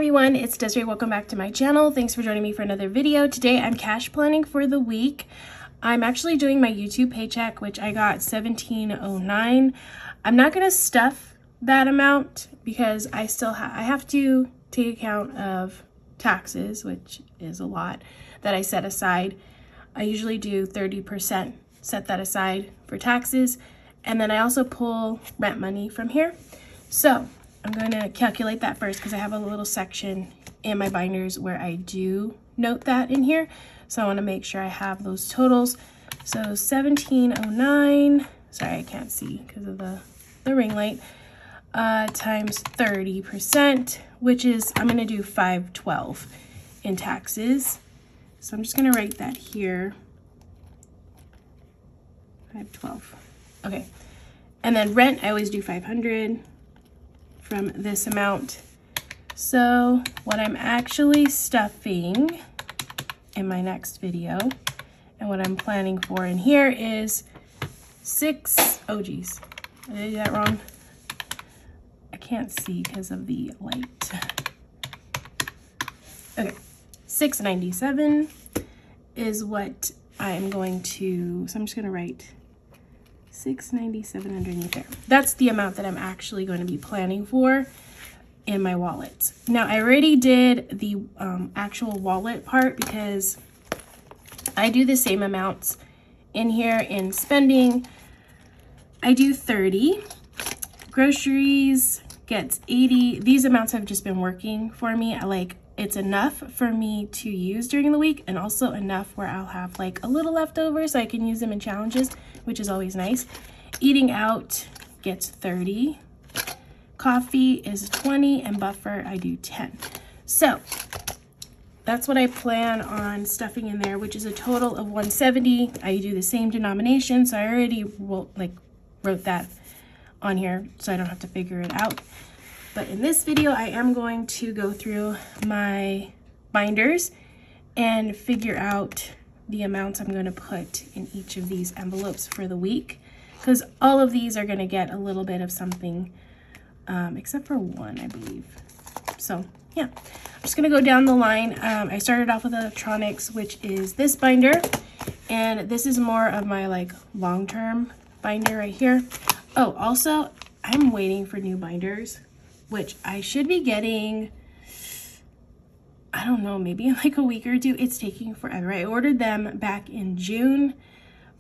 everyone, it's Desiree. Welcome back to my channel. Thanks for joining me for another video. Today I'm cash planning for the week. I'm actually doing my YouTube paycheck, which I got $17.09. I'm not going to stuff that amount because I still I have to take account of taxes, which is a lot that I set aside. I usually do 30%, set that aside for taxes, and then I also pull rent money from here. So I'm going to calculate that first because I have a little section in my binders where I do note that in here. So I want to make sure I have those totals. So $17.09, sorry I can't see because of the ring light, times 30%, which is, I'm going to do $512 in taxes. So I'm just going to write that here, 512. Okay, and then rent, I always do 500 from this amount. So what I'm actually stuffing in my next video and what I'm planning for in here is oh geez, did I do that wrong? I can't see because of the light. Okay, $697 is what I'm going to, so I'm just gonna write $697 underneath there. That's the amount that I'm actually going to be planning for in my wallet. Now I already did the actual wallet part because I do the same amounts in here in spending. I do 30. Groceries gets 80. These amounts have just been working for me. It's enough for me to use during the week and also enough where I'll have like a little leftover so I can use them in challenges, which is always nice. Eating out gets 30. Coffee is 20 and buffer I do 10. So that's what I plan on stuffing in there, which is a total of 170. I do the same denomination, so I already wrote that on here so I don't have to figure it out. But in this video, I am going to go through my binders and figure out the amounts I'm going to put in each of these envelopes for the week, because all of these are going to get a little bit of something, except for one, I believe. So yeah, I'm just going to go down the line. I started off with electronics, which is this binder, and this is more of my long-term binder right here. Oh, also, I'm waiting for new binders, which I should be getting, I don't know, maybe in like a week or two. It's taking forever. I ordered them back in June,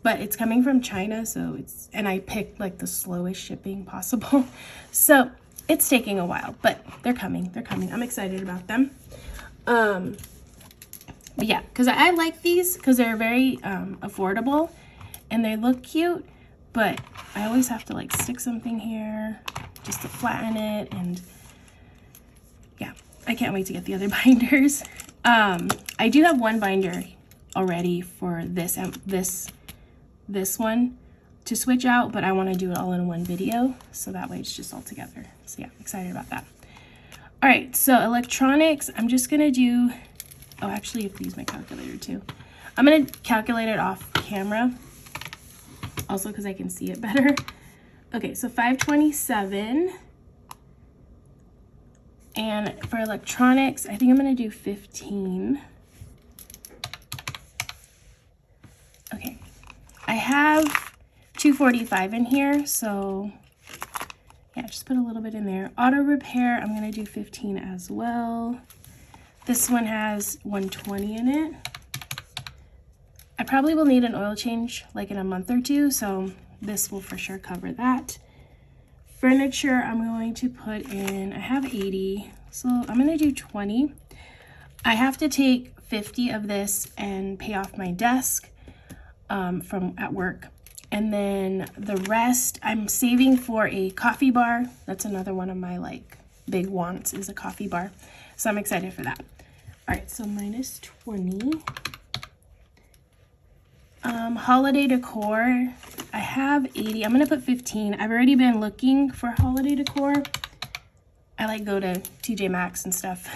but it's coming from China, so and I picked like the slowest shipping possible. So it's taking a while, but they're coming. I'm excited about them. But yeah, because I like these because they're very affordable and they look cute, but I always have to stick something here just to flatten it, and yeah, I can't wait to get the other binders. I do have one binder already for this one to switch out, but I want to do it all in one video, so that way it's just all together. So yeah, excited about that. All right, so electronics, I'm just gonna do, oh, actually, I have to use my calculator too. I'm gonna calculate it off camera, also because I can see it better. Okay, so 527. And for electronics, I think I'm gonna do 15. Okay, I have 245 in here, so yeah, just put a little bit in there. Auto repair, I'm gonna do 15 as well. This one has 120 in it. I probably will need an oil change in a month or two, so this will for sure cover that. Furniture, I'm going to put in, I have 80, so I'm gonna do 20. I have to take 50 of this and pay off my desk from at work. And then the rest, I'm saving for a coffee bar. That's another one of my big wants, is a coffee bar. So I'm excited for that. All right, so minus 20. Holiday decor, I have 80. I'm gonna put 15. I've already been looking for holiday decor. I go to TJ Maxx and stuff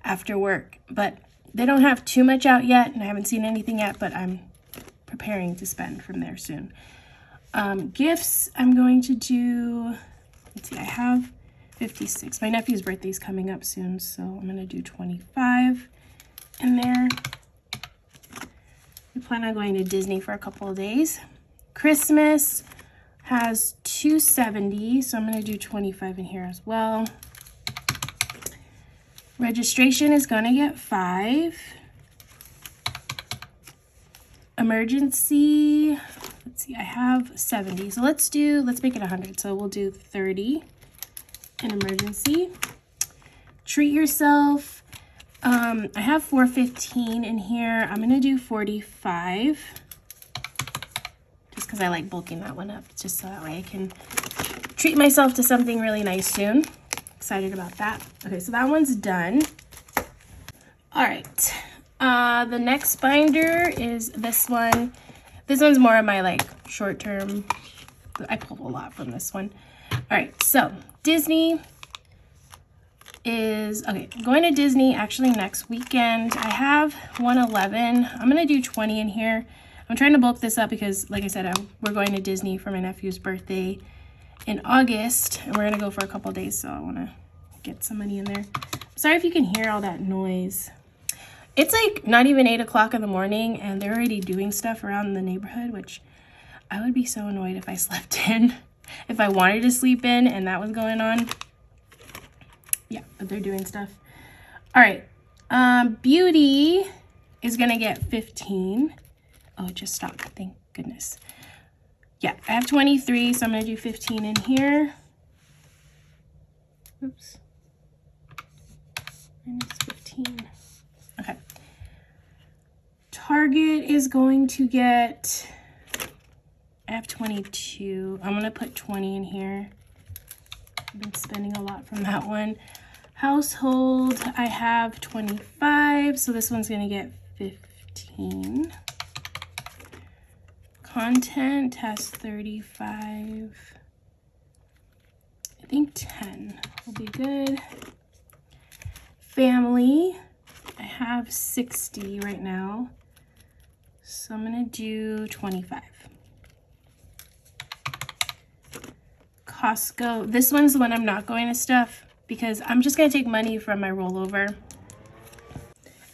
after work, but they don't have too much out yet, and I haven't seen anything yet, but I'm preparing to spend from there soon. Gifts, I'm going to do, let's see, I have 56. My nephew's birthday's coming up soon, so I'm gonna do 25 in there. We plan on going to Disney for a couple of days. Christmas has 270, so I'm gonna do 25 in here as well. Registration is gonna get 5. Emergency, let's see, I have 70, so let's make it 100. So we'll do 30 in emergency. Treat yourself. I have 415 in here. I'm gonna do 45, just because I like bulking that one up, just so that way I can treat myself to something really nice soon. Excited about that. Okay, so that one's done. All right. The next binder is this one. This one's more of my like short term. I pulled a lot from this one. All right, so Disney is, okay, I'm going to Disney actually next weekend. I have 111. I'm gonna do 20 in here. I'm trying to bulk this up because, like I said, we're going to Disney for my nephew's birthday in August, and we're gonna go for a couple days, so I wanna get some money in there. Sorry if you can hear all that noise. It's like not even 8 o'clock in the morning and they're already doing stuff around the neighborhood, which I would be so annoyed if I slept in, if I wanted to sleep in and that was going on. Yeah, but they're doing stuff. All right, beauty is gonna get 15. Oh, it just stopped, thank goodness. Yeah, I have 23, so I'm gonna do 15 in here. Oops, minus 15. Okay. Target is going to get, I have 22. I'm going to put 20 in here. I've been spending a lot from that one. Household, I have 25. So this one's going to get 15. Content has 35. I think 10 will be good. Family, I have 60 right now, so I'm gonna do 25. Costco, this one's the one I'm not going to stuff because I'm just gonna take money from my rollover.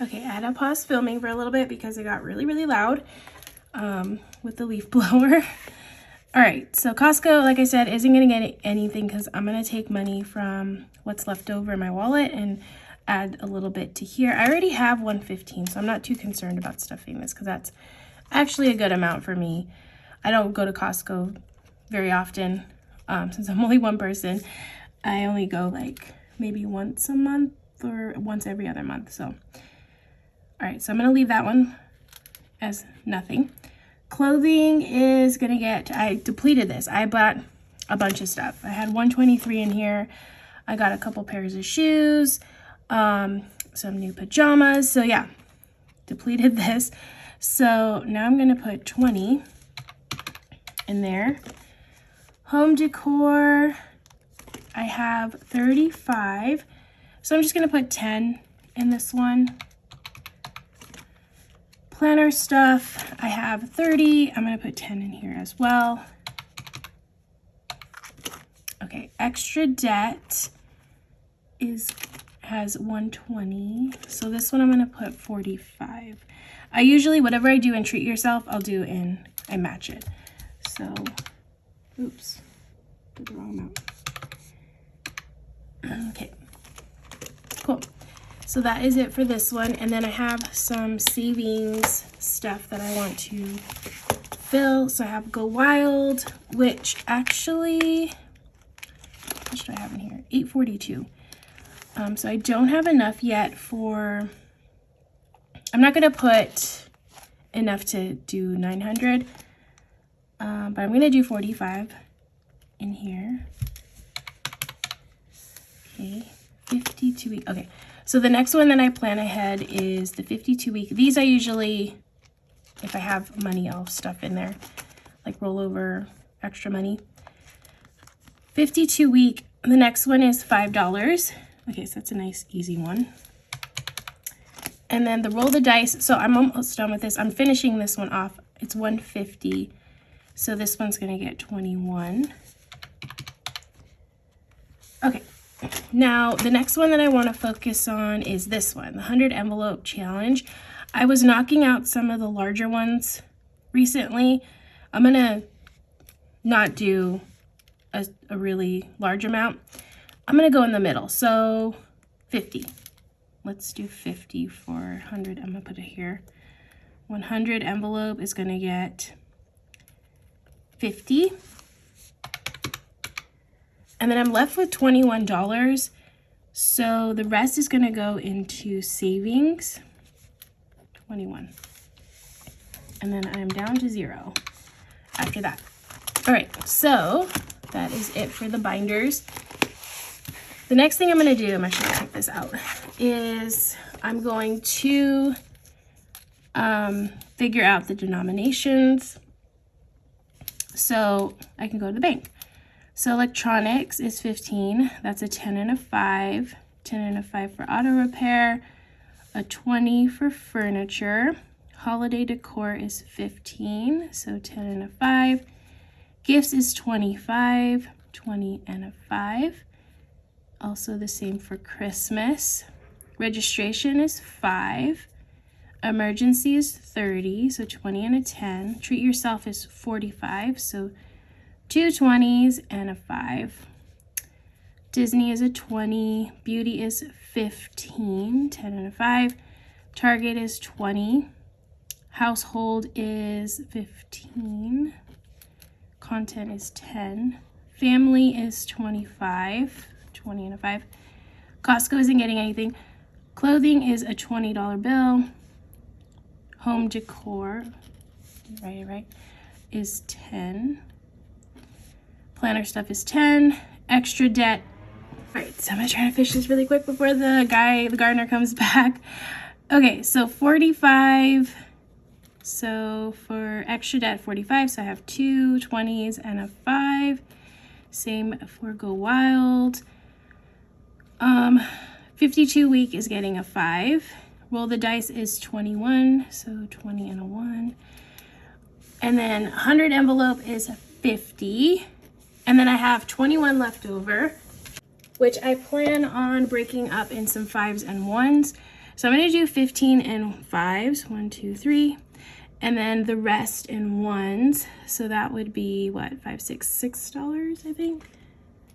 Okay, I had to pause filming for a little bit because it got really, really loud with the leaf blower. All right, so Costco, like I said, isn't gonna get anything because I'm gonna take money from what's left over in my wallet and add a little bit to here. I already have 115, so I'm not too concerned about stuffing this because that's actually a good amount for me. I don't go to Costco very often since I'm only one person. I only go like maybe once a month or once every other month. So, all right, so I'm gonna leave that one as nothing. Clothing is gonna get, I depleted this. I bought a bunch of stuff. I had 123 in here. I got a couple pairs of shoes, some new pajamas. So yeah, depleted this. So now I'm gonna put 20 in there. Home decor, I have 35. So I'm just gonna put 10 in this one. Planner stuff, I have 30. I'm gonna put 10 in here as well. Okay, extra debt has 120. So this one I'm gonna put 45. I usually, whatever I do in Treat Yourself, I'll do in, I match it. So, oops, did the wrong amount. Okay, cool. So that is it for this one. And then I have some savings stuff that I want to fill. So I have Go Wild, which actually, what should I have in here? 842. So I don't have enough yet for, I'm not gonna put enough to do 900, but I'm gonna do 45 in here. Okay, 52 week, okay. So the next one that I plan ahead is the 52 week. These I usually, if I have money, I'll stuff in there, like rollover extra money. 52 week, the next one is $5. Okay, so that's a nice easy one. And then the roll the dice, so I'm almost done with this. I'm finishing this one off. It's 150. So this one's gonna get 21. Okay, Now, the next one that I want to focus on is this one, the 100 envelope challenge. I was knocking out some of the larger ones recently. I'm going to not do a really large amount. I'm going to go in the middle. So 50. Let's do 50 for 100. I'm going to put it here. 100 envelope is going to get 50. And then I'm left with $21. So the rest is going to go into savings. 21. And then I'm down to 0 after that. All right, so that is it for the binders. The next thing I'm going to do, I'm actually going to take this out, is I'm going to figure out the denominations so I can go to the bank. So electronics is 15. That's a 10 and a 5. 10 and a 5 for auto repair. A 20 for furniture. Holiday decor is 15. So 10 and a 5. Gifts is 25. 20 and a 5. Also the same for Christmas. Registration is 5. Emergency is 30. So 20 and a 10. Treat yourself is 45. So 2 20s and a 5. Disney is a 20. Beauty is 15. 10 and a 5. Target is 20. Household is 15. Content is 10. Family is 25. 20 and a 5. Costco isn't getting anything. Clothing is a $20 bill. Home decor, right, is 10. Planner stuff is 10. Extra debt. All right, so I'm gonna try to finish this really quick before the gardener comes back. Okay, so 45. So for extra debt, 45. So I have 2 20s and a 5. Same for Go Wild. 52 week is getting a 5. Roll the dice is 21. So 20 and a 1. And then 100 envelope is 50. And then I have 21 left over, which I plan on breaking up in some 5s and 1s. So I'm going to do 15 in 5s, 1, 2, 3, and then the rest in 1s. So that would be what, $6, I think?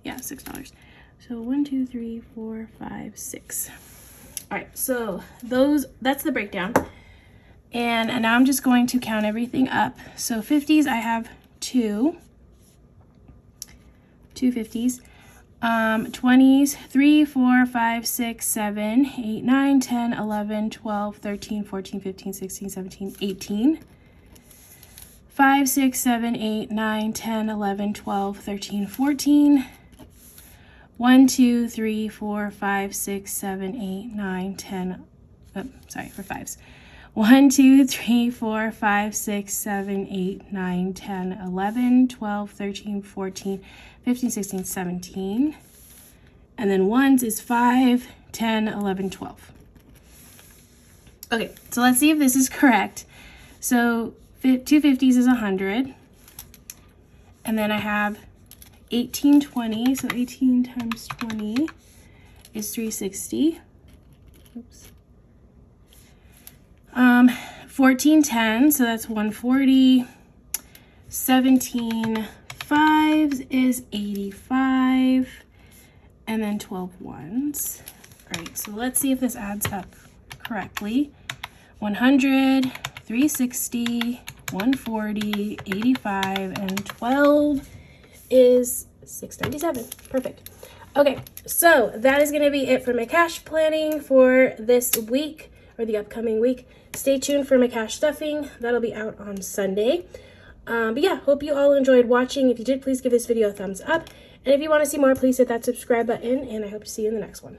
Yeah, $6. So 1, 2, 3, 4, 5, 6. All right, so that's the breakdown. And now I'm just going to count everything up. So 50s, I have 2 50s. 20s, 3, 4, 5, 6, 7, 8, 9, 10, 11, 12, 13, 14, 15, 16, 17, 18. 5, 6, 7, 8, 9, 10, 11, 12, 13, 14. 1, 2, 3, 4, 5, 6, 7, 8, 9, 10. Oh, sorry, for 5s. 1, 2, 3, 4, 5, 6, 7, 8, 9, 10, 11, 12, 13, 14, 15, 16, 17. And then 1s is 5, 10, 11, 12. Okay, so let's see if this is correct. So 2 50s is 100. And then I have 18 20, so 18 times 20 is 360. Oops. 14 10, so that's 140. 17 5s is 85. And then 12 1s. All right, so let's see if this adds up correctly. 100, 360, 140, 85, and 12 is 697. Perfect. Okay, so that is going to be it for my cash planning for this week, or the upcoming week. Stay tuned for my cash stuffing. That'll be out on Sunday. But yeah, hope you all enjoyed watching. If you did, please give this video a thumbs up. And if you want to see more, please hit that subscribe button, and I hope to see you in the next one.